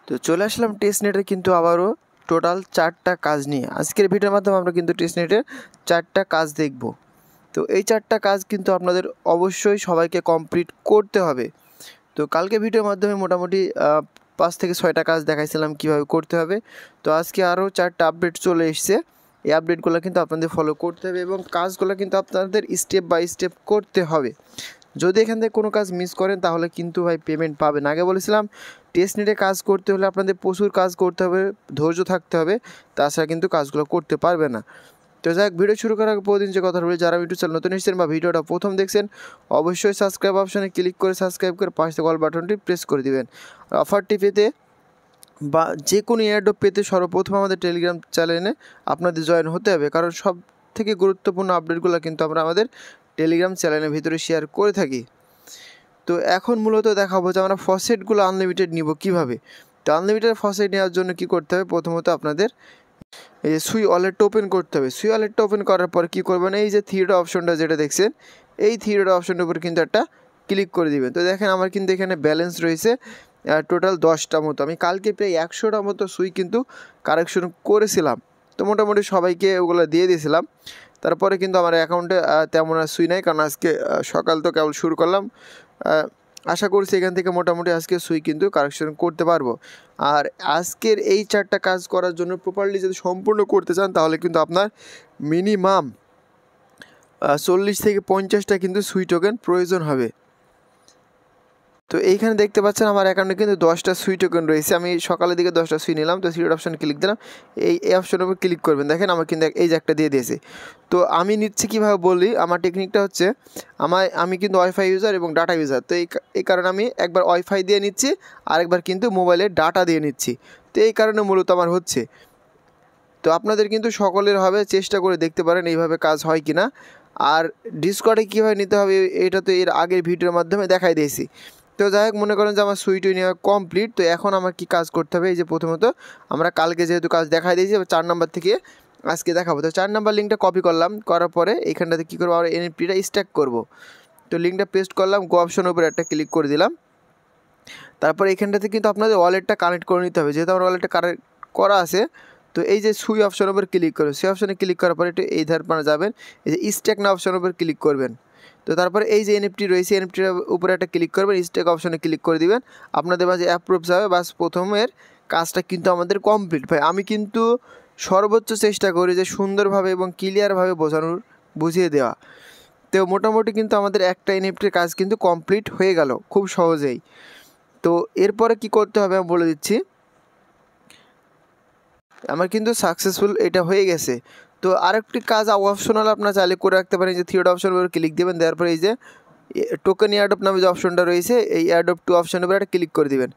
তো চলে আসলাম টেস্টনেটের কিন্তু আবারও টোটাল 4টা কাজ নিয়ে। আজকের ভিডিওর মাধ্যমে আমরা কিন্তু টেস্টনেটের 4টা কাজ দেখব। তো এই 4টা কাজ কিন্তু আপনাদের অবশ্যই সবাইকে কমপ্লিট করতে হবে। তো কালকে ভিডিওর মাধ্যমে মোটামুটি 5 থেকে 6টা কাজ দেখাইছিলাম কীভাবে করতে হবে। তো আজকে আরও 4টা আপডেট চলে এসছে। এই আপডেটগুলো কিন্তু আপনাদের ফলো করতে হবে এবং কাজগুলো কিন্তু আপনাদের স্টেপ বাই স্টেপ করতে হবে। যদি এখান থেকে কোনো কাজ মিস করেন তাহলে কিন্তু ভাই পেমেন্ট পাবেন। আগে বলেছিলাম টেস্টনেটে কাজ করতে হলে আপনাদের প্রচুর কাজ করতে হবে, ধৈর্য থাকতে হবে, তাছাড়া কিন্তু কাজগুলো করতে পারবে না। তো যাই ভিডিও শুরু করার আগে প্রতিদিন যে কথা বলি, যারা ইউটিউব চ্যানেল নতুন এসেছেন বা ভিডিওটা প্রথম দেখছেন অবশ্যই সাবস্ক্রাইব অপশানে ক্লিক করে সাবস্ক্রাইব করে পাশে থাকা অল বাটনটি প্রেস করে দিবেন। অফারটি পেতে বা যে কোনো এয়ারড্রপ পেতে সর্বপ্রথম আমাদের টেলিগ্রাম চ্যানেলে আপনাদের জয়েন হতে হবে, কারণ সব থেকে গুরুত্বপূর্ণ আপডেটগুলো কিন্তু আমরা আমাদের টেলিগ্রাম চ্যানেলের ভিতরে শেয়ার করে থাকি। তো এখন মূলত দেখাবো যে আমরা ফসেটগুলো আনলিমিটেড নিব কীভাবে। তো আনলিমিটেড ফসেট নেওয়ার জন্য কী করতে হবে, প্রথমত আপনাদের এই যে সুই ওয়ালেটটা ওপেন করতে হবে। সুই ওয়ালেটটা ওপেন করার পর কী করবেন, এই যে থ্রি ডট অপশনটা যেটা দেখছেন, এই থ্রি ডট অপশনটার উপর কিন্তু একটা ক্লিক করে দিবেন। তো দেখেন আমার কিন্তু এখানে ব্যালেন্স রয়েছে টোটাল 10টা মতো। আমি কালকে প্রায় 100টা মতো সুই কিন্তু কারেকশন করেছিলাম। তো মোটামুটি সবাইকে ওগুলো দিয়ে দিয়েছিলাম। তারপরে কিন্তু আমার অ্যাকাউন্টে তেমন আর সুই নাই, কারণ আজকে সকাল তো কেবল শুরু করলাম। আশা করছি এখান থেকে মোটামুটি আজকে সুই কিন্তু কারেকশন করতে পারবো। আর আজকের এই 4টা কাজ করার জন্য প্রপারলি যদি সম্পূর্ণ করতে চান তাহলে কিন্তু আপনার মিনিমাম 40 থেকে 50টা কিন্তু সুই টোকেন প্রয়োজন হবে। তো এইখানে দেখতে পাচ্ছেন আমার অ্যাকাউন্টে কিন্তু 10টা সুই টোকেন রয়েছে। আমি সকালের দিকে 10টা সুই নিলাম। তো সুইট অপশানে ক্লিক দিলাম, এই অপশনের উপর ক্লিক করবেন। দেখেন আমার কিন্তু এই যে একটা দিয়ে দিয়েছে। তো আমি নিচ্ছি কীভাবে বলি, আমার টেকনিকটা হচ্ছে আমি কিন্তু ওয়াইফাই ইউজার এবং ডাটা ইউজার। তো এই কারণে আমি একবার ওয়াইফাই দিয়ে নিচ্ছি, আরেকবার কিন্তু মোবাইলে ডাটা দিয়ে নিচ্ছি। তো এই কারণে মূলত আমার হচ্ছে। তো আপনাদের কিন্তু সকলের হবে, চেষ্টা করে দেখতে পারেন এইভাবে কাজ হয় কি না। আর ডিসকর্ডে কীভাবে নিতে হবে এটা তো এর আগের ভিডিওর মাধ্যমে দেখাই দিয়েছি। তো যাই হোক, মনে করেন যে আমার সুইটুই নেওয়া কমপ্লিট। তো এখন আমার কি কাজ করতে হবে, এই যে প্রথমত আমরা কালকে যেহেতু কাজ দেখাই দিয়েছি 4 নাম্বার থেকে আজকে দেখাবো। তো 4 নাম্বার লিঙ্কটা কপি করলাম, করার পরে এইখানটাতে কী করবো, আমরা এনএফটিটা স্ট্যাক করবো। তো লিঙ্কটা পেস্ট করলাম, গো অপশনের উপরে একটা ক্লিক করে দিলাম। তারপর এইখানটাতে কিন্তু আপনাদের ওয়ালেটটা কানেক্ট করে নিতে হবে, যেহেতু আমার ওয়ালেটটা কানেক্ট করা আছে। তো এই যে সুই অপশনের উপর ক্লিক করবেন, সুই অপশনে ক্লিক করার পরে একটু এই ধার পানে যাবেন, এই যে স্ট্যাক না অপশনের উপর ক্লিক করবেন। তো তারপরে এই যে এনএফটি রয়েছে, এনএফটির উপরে একটা ক্লিক করবেন, স্ট্যাক অপশনে ক্লিক করে দিবেন। আপনাদের মাঝে অ্যাপ্রুভ যাবে, বাস প্রথমের কাজটা কিন্তু আমাদের কমপ্লিট। ভাই আমি কিন্তু সর্বোচ্চ চেষ্টা করি যে সুন্দরভাবে এবং ক্লিয়ারভাবে বুঝিয়ে দেওয়া। তো মোটামুটি কিন্তু আমাদের একটা এনএফটির কাজ কিন্তু কমপ্লিট হয়ে গেল খুব সহজেই। তো এরপরে কি করতে হবে আমি বলে দিচ্ছি। আমার কিন্তু সাকসেসফুল এটা হয়ে গেছে। তো আরেকটি কাজ অপশনাল আপনারা চাইলে করে রাখতে পারেন, যে থ্রি ডট অপশনের উপর ক্লিক দেবেন, দেওয়ার পরে এই যে টোকেন এয়ারড্রপ নামে যে অপশনটা রয়েছে, এই এয়ারড্রপ 2 অপশনের উপর একটা ক্লিক করে দিবেন।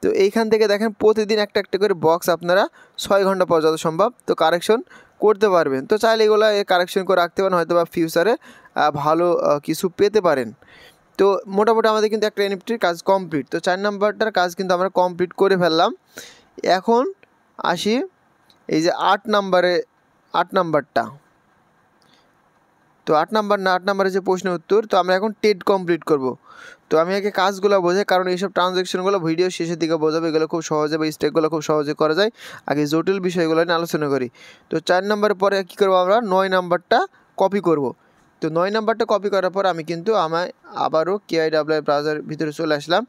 তো এইখান থেকে দেখেন প্রতিদিন একটা একটা করে বক্স আপনারা 6 ঘন্টা পর যত সম্ভব তো কারেকশন করতে পারবেন। তো চাইলে এগুলো কারেকশন করে রাখতে পারেন, হয়তো বা ফিউচারে ভালো কিছু পেতে পারেন। তো মোটামুটি আমাদের কিন্তু একটা এনএফটির কাজ কমপ্লিট। তো 4 নাম্বারটার কাজ কিন্তু আমরা কমপ্লিট করে ফেললাম। এখন আসি এই যে 8 নাম্বারটা। তো 8 নাম্বারে যে প্রশ্নের উত্তর, তো আমরা এখন টেড কমপ্লিট করব। তো আমি আগে কাজগুলো বোঝাই, কারণ এইসব ট্রানজ্যাকশনগুলো ভিডিও শেষের দিকে বোঝাবে, এগুলো খুব সহজে বা স্টেপগুলো খুব সহজে করা যায়। আগে জটিল বিষয়গুলো নিয়ে আলোচনা করি। তো 4 নাম্বারের পরে কী করবো, আমরা 9 নাম্বারটা কপি করব। তো 9 নাম্বারটা কপি করার পর আমি কিন্তু আবারও KIWI ব্রাউজার ভিতরে চলে আসলাম,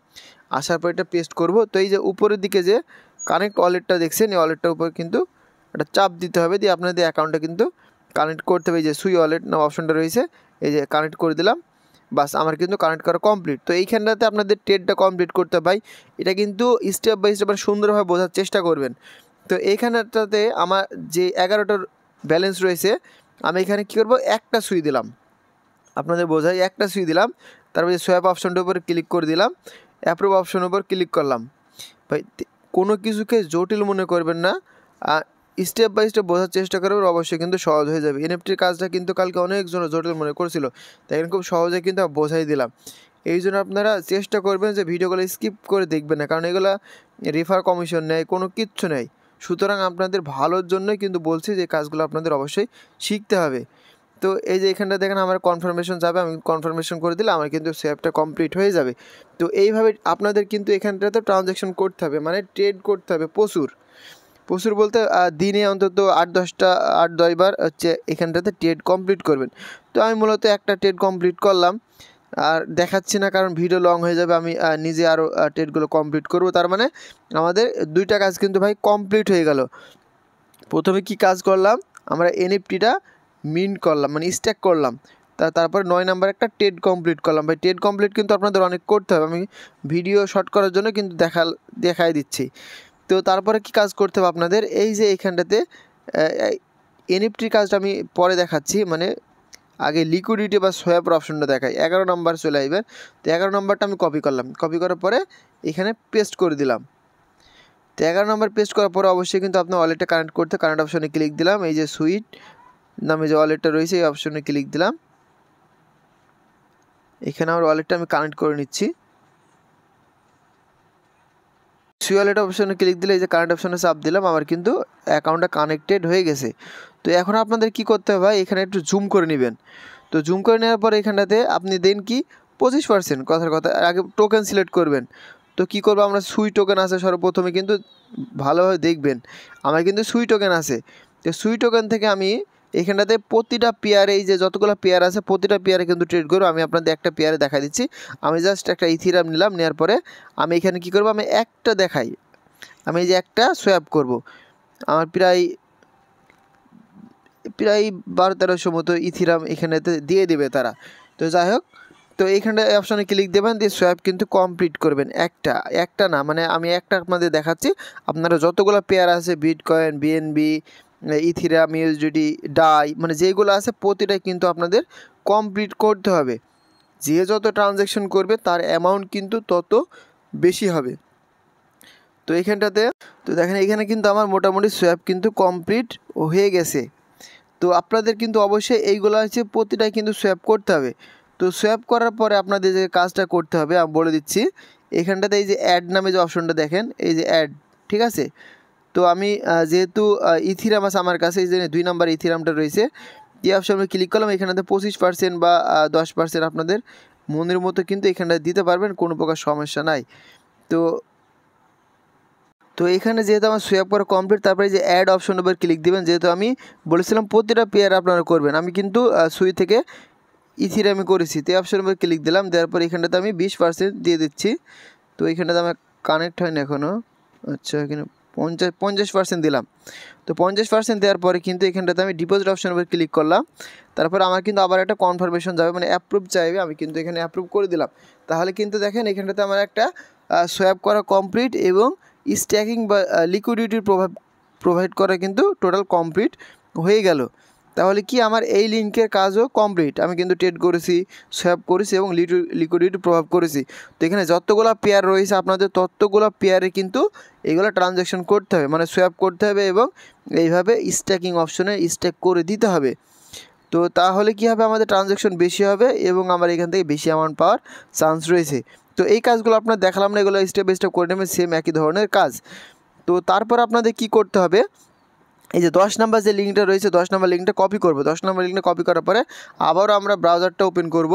আসার পর এটা পেস্ট করব। তো এই যে উপরের দিকে যে কানেক্ট ওয়ালেটটা দেখছেন, এই ওয়ালেটটার উপর কিন্তু একটা চাপ দিতে হবে, দিয়ে আপনাদের অ্যাকাউন্টটা কিন্তু কানেক্ট করতে হবে। এই যে সুই ওয়ালেট না অপশনটা রয়েছে, এই যে কানেক্ট করে দিলাম, বাস আমার কিন্তু কানেক্ট করা কমপ্লিট। তো এইখানটাতে আপনাদের ট্রেডটা কমপ্লিট করতে হবে। এটা কিন্তু স্টেপ বাই স্টেপ সুন্দরভাবে বোঝার চেষ্টা করবেন। তো এইখানটাতে আমার যে 11টার ব্যালেন্স রয়েছে, আমি এখানে কী করবো, একটা সুই দিলাম, আপনাদের বোঝাই একটা সুই দিলাম। তারপরে সোয়াপ অপশনটার উপর ক্লিক করে দিলাম, অ্যাপ্রুভ অপশনের উপর ক্লিক করলাম। ভাই কোনো কিছুকে জটিল মনে করবেন না, স্টেপ বাই স্টেপ বোঝার চেষ্টা করবেন, অবশ্যই কিন্তু সহজ হয়ে যাবে। এনএফটির কাজটা কিন্তু কালকে অনেকজন জটিল মনে করছিল, তাই খুব সহজে কিন্তু বোঝাই দিলাম। এই জন্য আপনারা চেষ্টা করবেন যে ভিডিওগুলো স্কিপ করে দেখবেন না, কারণ এগুলো রেফার কমিশন নেই, কোনো কিচ্ছু নেই। সুতরাং আপনাদের ভালোর জন্যই কিন্তু বলছি যে কাজগুলো আপনাদের অবশ্যই শিখতে হবে। তো এই যে এখানটা দেখেন আমার কনফার্মেশন যাবে, আমি কনফার্মেশন করে দিলে আমার কিন্তু সুইপটা কমপ্লিট হয়ে যাবে। তো এইভাবে আপনাদের কিন্তু এখানটাতে ট্রানজ্যাকশন করতে হবে, মানে ট্রেড করতে হবে প্রচুর বলতে দিনে অন্তত 8-10 বার হচ্ছে এখানটাতে ট্রেড কমপ্লিট করবেন। তো আমি মূলত একটা ট্রেড কমপ্লিট করলাম, আর দেখাচ্ছি না কারণ ভিডিও লং হয়ে যাবে। আমি নিজে আরও ট্রেডগুলো কমপ্লিট করব। তার মানে আমাদের 2টা কাজ কিন্তু ভাই কমপ্লিট হয়ে গেল। প্রথমে কি কাজ করলাম, আমরা এনএফটিটা মিন্ট করলাম, মানে স্ট্যাক করলাম। তারপরে 9 নাম্বার একটা ট্রেড কমপ্লিট করলাম। ভাই ট্রেড কমপ্লিট কিন্তু আপনাদের অনেক করতে হবে, আমি ভিডিও শর্ট করার জন্য কিন্তু দেখাই দিচ্ছি। তো তারপরে কি কাজ করতে হবে আপনাদের, এই যে এইখানটাতে এনএফটির কাজটা আমি পরে দেখাচ্ছি, মানে আগে লিকুইডিটি বা সোয়াপের অপশনটা দেখাই। 11 নাম্বার চলে আসবেন। তো 11 নাম্বারটা আমি কপি করলাম, কপি করার পরে এখানে পেস্ট করে দিলাম। তো 11 নাম্বার পেস্ট করার পরে অবশ্যই কিন্তু আপনার ওয়ালেটটা কানেক্ট করতে কানেক্ট অপশনে ক্লিক দিলাম। এই যে সুইট নামে যে ওয়ালেটটা রয়েছে এই অপশনে ক্লিক দিলাম। এখানে আমার ওয়ালেটটা আমি কানেক্ট করে নিচ্ছি। সুই ওয়ালেট অপশনে ক্লিক দিলে এই যে কানেক্ট অপশনে চাপ দিলাম, আমার কিন্তু অ্যাকাউন্টটা কানেক্টেড হয়ে গেছে। তো এখন আপনাদের কি করতে হবে ভাই, এখানে একটু জুম করে নেবেন। তো জুম করে নেওয়ার পরে এখানটাতে আপনি দেন কি 25%, কথার কথা আগে টোকেন সিলেক্ট করবেন। তো কি করবো, আমরা সুই টোকেন আছে সর্বপ্রথমে, কিন্তু ভালোভাবে দেখবেন আমার কিন্তু সুই টোকেন আছে। তো সুই টোকেন থেকে আমি এখানটাতে প্রতিটা পেয়ারে, এই যে যতগুলো পেয়ার আছে প্রতিটা পেয়ারে কিন্তু ট্রেড করবো। আমি আপনাদের একটা পেয়ারে দেখা দিচ্ছি। আমি জাস্ট একটা ইথিরাম নিলাম, নেওয়ার পরে আমি এখানে কি করব, আমি একটা দেখাই, আমি এই যে একটা সোয়াপ করব। আমার প্রায় 1200-1300 মতো ইথিরাম এখানেতে দিয়ে দেবে তারা। তো যাই হোক, তো এইখানটা অপশানে ক্লিক দেবেন, দিয়ে সোয়াপ কিন্তু কমপ্লিট করবেন। একটা না, মানে আমি একটা আপনাদের দেখাচ্ছি, আপনারা যতগুলো পেয়ার আছে bitcoin, BNB, Ethereum, USDT, die, মানে যেগুলো আছে প্রতিটাই কিন্তু আপনাদের কমপ্লিট করতে হবে। যে যত ট্রানজ্যাকশন করবে তার অ্যামাউন্ট কিন্তু তত বেশি হবে। তো এইখানটাতে তো দেখেন এখানে কিন্তু আমার মোটামুটি সোয়াপ কিন্তু কমপ্লিট হয়ে গেছে। তো আপনাদের কিন্তু অবশ্যই এইগুলো হচ্ছে প্রতিটাই কিন্তু সোয়াপ করতে হবে। তো সোয়াপ করার পরে আপনাদের যে কাজটা করতে হবে আমি বলে দিচ্ছি। এখানটাতে এই যে অ্যাড নামে যে অপশনটা দেখেন, এই যে অ্যাড, ঠিক আছে। তো আমি যেহেতু ইথিরাম আছে আমার কাছে, এই যে 2 নাম্বার ইথিরামটা রয়েছে, এই অপশনে ক্লিক করলাম। এখানেতে 25% বা 10% আপনাদের মনের মতো কিন্তু এখানটা দিতে পারবেন, কোনো প্রকার সমস্যা নাই। তো এখানে যেহেতু আমার সোয়াপ করা কমপ্লিট, তারপরে যে অ্যাড অপশন উপর ক্লিক দিবেন। যেহেতু আমি বলেছিলাম প্রতিটা পেয়ার আপনারা করবেন, আমি কিন্তু সুই থেকে ইথিরামে করেছি। তো এই অপশনের উপর ক্লিক দিলাম, দেওয়ার পর এখানটাতে আমি 20% দিয়ে দিচ্ছি। তো এইখানটাতে আমার কানেক্ট হয়নি এখনও, আচ্ছা এখানে 50% দিলাম। তো 50% দেওয়ার পরে কিন্তু এখানটাতে আমি ডিপোজিট অপশনের উপর ক্লিক করলাম। তারপর আমার কিন্তু আবার একটা কনফার্মেশন যাবে, মানে অ্যাপ্রুভ চাইবে, আমি কিন্তু এখানে অ্যাপ্রুভ করে দিলাম। তাহলে কিন্তু দেখেন এখানটাতে আমার একটা সোয়াপ করা কমপ্লিট এবং স্ট্যাকিং বা লিকুইডিটির প্রোভাইড করা কিন্তু টোটাল কমপ্লিট হয়ে গেল। তাহলে কি আমার এই লিঙ্কের কাজও কমপ্লিট, আমি কিন্তু ট্রেড করেছি, সোয়াপ করেছি এবং লিকুইডিটি প্রভাব করেছি। তো এখানে যতগুলো পেয়ার রয়েছে আপনাদের ততগুলো পেয়ারে কিন্তু এইগুলো ট্রানজ্যাকশন করতে হবে, মানে সোয়াপ করতে হবে এবং এইভাবে স্ট্যাকিং অপশনে স্ট্যাক করে দিতে হবে। তো তাহলে কী হবে, আমাদের ট্রানজ্যাকশন বেশি হবে এবং আমার এখান থেকে বেশি অ্যামাউন্ট পাওয়ার চান্স রয়েছে। তো এই কাজগুলো আপনার দেখালাম না, এগুলো স্টেপ বাই স্টেপ করে নেবেন, সেম একই ধরনের কাজ। তো তারপর আপনাদের কি করতে হবে, এই যে 10 নাম্বার যে লিঙ্কটা রয়েছে 10 নাম্বার লিঙ্কটা কপি করব। 10 নাম্বার লিঙ্কটা কপি করার পরে আবারও আমরা ব্রাউজারটা ওপেন করব।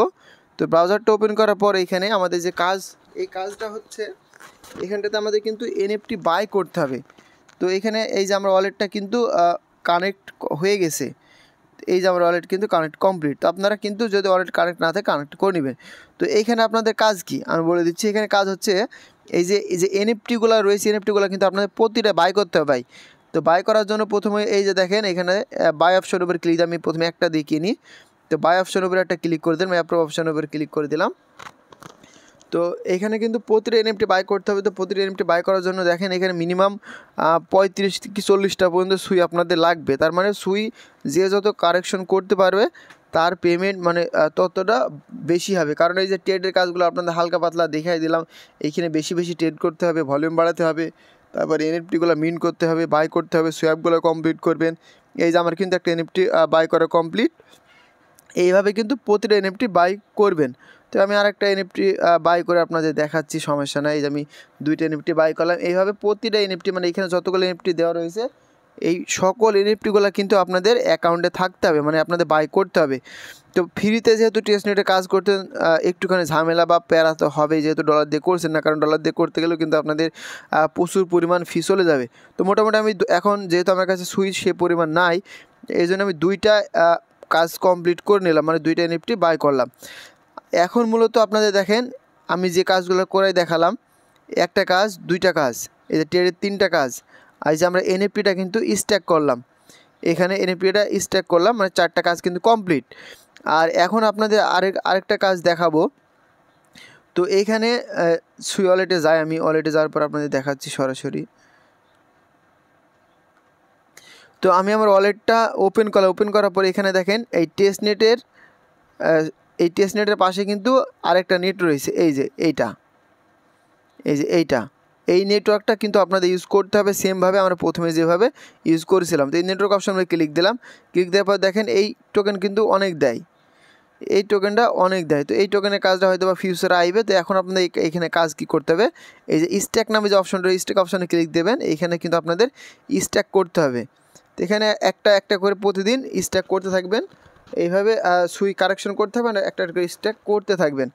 তো ব্রাউজারটা ওপেন করার পর এখানে আমাদের যে কাজ, এই কাজটা হচ্ছে এখানটাতে আমাদের কিন্তু এনএফটি বাই করতে হবে। তো এখানে এই যে আমরা ওয়ালেটটা কিন্তু কানেক্ট হয়ে গেছে, এই যে আমার ওয়ালেট কিন্তু কানেক্ট কমপ্লিট। তো আপনারা কিন্তু যদি ওয়ালেট কানেক্ট না থাকে কানেক্ট করে নেবেন। তো এইখানে আপনাদের কাজ কি আমি বলে দিচ্ছি। এখানে কাজ হচ্ছে এই যে এনএফটিগুলো রয়েছে, এনএফটিগুলো কিন্তু আপনাদের প্রতিটা বাই করতে হবে ভাই। তো বাই করার জন্য প্রথমে এই যে দেখেন এখানে বাই অপশন উপর ক্লিক, আমি প্রথমে একটা দেখিয়ে নিই। তো বাই অপশন উপরে একটা ক্লিক করে দিলাম, অ্যাপ্রুভ অপশন উপরে ক্লিক করে দিলাম। তো এখানে কিন্তু প্রতিটা এনএফটি বাই করতে হবে। তো প্রতিটা এনএফটি বাই করার জন্য দেখেন এখানে মিনিমাম 35 কি 40টা পর্যন্ত সুই আপনাদের লাগবে। তার মানে সুই যে যত কারেকশন করতে পারবে তার পেমেন্ট মানে ততটা বেশি হবে। কারণ এই যে ট্রেডের কাজগুলো আপনাদের হালকা পাতলা দেখাই দিলাম, এইখানে বেশি বেশি ট্রেড করতে হবে, ভলিউম বাড়াতে হবে, তারপর এনএফটিগুলো মিন করতে হবে, বাই করতে হবে, সোয়াপগুলো কমপ্লিট করবেন। এই যে আমার কিন্তু একটা এনএফটি বাই করা কমপ্লিট। এইভাবে কিন্তু প্রতিটা এনএফটি বাই করবেন। তো আমি আরেকটা এনএফটি বাই করে আপনাদের দেখাচ্ছি, সমস্যা নাই। এই যে আমি 2টা এনএফটি বাই করলাম। এইভাবে প্রতিটা এনএফটি, মানে এখানে যতগুলো এনএফটি দেওয়া রয়েছে এই সকল এনএফটিগুলো কিন্তু আপনাদের অ্যাকাউন্টে থাকতে হবে, মানে আপনাদের বাই করতে হবে। তো ফ্রিতে যেহেতু টেস্টনেটে কাজ করতে একটুখানি ঝামেলা বা প্যারা তো হবে, যেহেতু ডলার দিয়ে করছেন না, কারণ ডলার দিয়ে করতে গেলেও কিন্তু আপনাদের প্রচুর পরিমাণ ফি চলে যাবে। তো মোটামুটি আমি এখন যেহেতু আমার কাছে সুই সে পরিমাণ নাই, এই জন্য আমি 2টা কাজ কমপ্লিট করে নিলাম, মানে 2টা এনএফটি বাই করলাম। এখন মূলত আপনাদের দেখেন আমি যে কাজগুলো করে দেখালাম, একটা কাজ, 2টা কাজ, এই যে ট্রেডের 3টা কাজ, আর যে আমরা এনএফটিটা কিন্তু স্ট্যাক করলাম, এখানে এনএফটিটা স্ট্যাক করলাম, মানে 4টা কাজ কিন্তু কমপ্লিট। আর এখন আপনাদের আরেকটা কাজ দেখাবো। তো এইখানে সুই ওয়ালেটে যাই, আমি ওয়ালেটে যাওয়ার পর আপনাদের দেখাচ্ছি সরাসরি। তো আমি আমার ওয়ালেটটা ওপেন করার পর এখানে দেখেন এই টেস্টনেটের পাশে কিন্তু আরেকটা নেট রয়েছে, এই যে এইটা এই নেটওয়ার্কটা কিন্তু আপনাদের ইউজ করতে হবে সেমভাবে আমরা প্রথমে যেভাবে ইউজ করেছিলাম। তো এই নেটওয়ার্ক অপশনে ক্লিক দিলাম, ক্লিক দেওয়ার পর দেখেন এই টোকেন কিন্তু অনেক দেয়, এই টোকেনটা অনেক দেয়। তো এই টোকেনের কাজটা হয়তো বা ফিউচারে আইবে। তো এখন আপনাদের এইখানে কাজ কি করতে হবে, এই যে স্ট্যাক নামে যে অপশনটা, স্ট্যাক অপশনে ক্লিক দেবেন, এইখানে কিন্তু আপনাদের স্ট্যাক করতে হবে। তো এখানে একটা করে প্রতিদিন স্ট্যাক করতে থাকবেন, এইভাবে সুই কারেকশন করতে হবে, একটা করে স্ট্যাক করতে থাকবেন।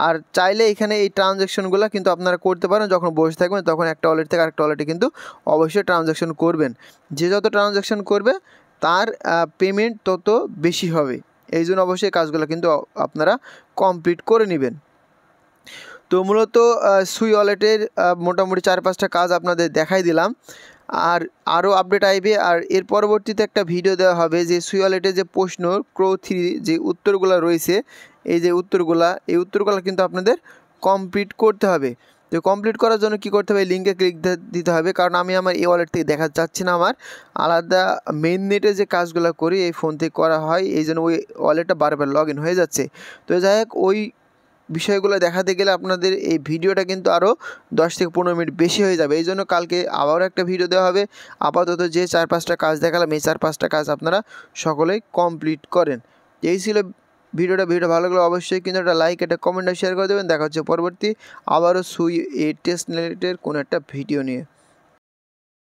আর চাইলে এখানে এই ট্রানজ্যাকশনগুলো কিন্তু আপনারা করতে পারেন, যখন বসে থাকবেন তখন একটা ওয়ালেট থেকে আরেকটা ওয়ালেটে কিন্তু অবশ্যই ট্রানজ্যাকশন করবেন। যে যত ট্রানজ্যাকশন করবে তার পেমেন্ট তত বেশি হবে, এই জন্য অবশ্যই কাজগুলো কিন্তু আপনারা কমপ্লিট করে নেবেন। তো মূলত সুই ওয়ালেটের মোটামুটি 4-5টা কাজ আপনাদের দেখাই দিলাম। আর আরও আপডেট আইবে, আর এর পরবর্তীতে একটা ভিডিও দেওয়া হবে যে সুই ওয়ালেটের যে প্রশ্ন ক্রো 3 যে উত্তরগুলো রয়েছে, এই যে উত্তরগুলো কিন্তু আপনাদের কমপ্লিট করতে হবে। তো কমপ্লিট করার জন্য কী করতে হবে, লিঙ্কে ক্লিক দিতে হবে, কারণ আমি আমার এই ওয়ালেট থেকে দেখা যাচ্ছে না, আমার আলাদা মেইন নেটে যে কাজগুলো করি এই ফোন থেকে করা হয়, এই জন্য ওই ওয়ালেটটা বারবার লগ ইন হয়ে যাচ্ছে। তো যাই হোক, ওই বিষয়গুলো দেখাতে গেলে আপনাদের এই ভিডিওটা কিন্তু আরও 10 থেকে 15 মিনিট বেশি হয়ে যাবে, এই জন্য কালকে আবারও একটা ভিডিও দেওয়া হবে। আপাতত যে 4-5টা কাজ দেখালাম, এই 4-5টা কাজ আপনারা সকলেই কমপ্লিট করেন। এই ছিল ভিডিওটা ভালো লাগলে অবশ্যই কিন্তু একটা লাইক, একটা কমেন্ট আর শেয়ার করে দেবেন। দেখা হচ্ছে পরবর্তী আবারও সুই টেস্টনেটের কোনো একটা ভিডিও নিয়ে।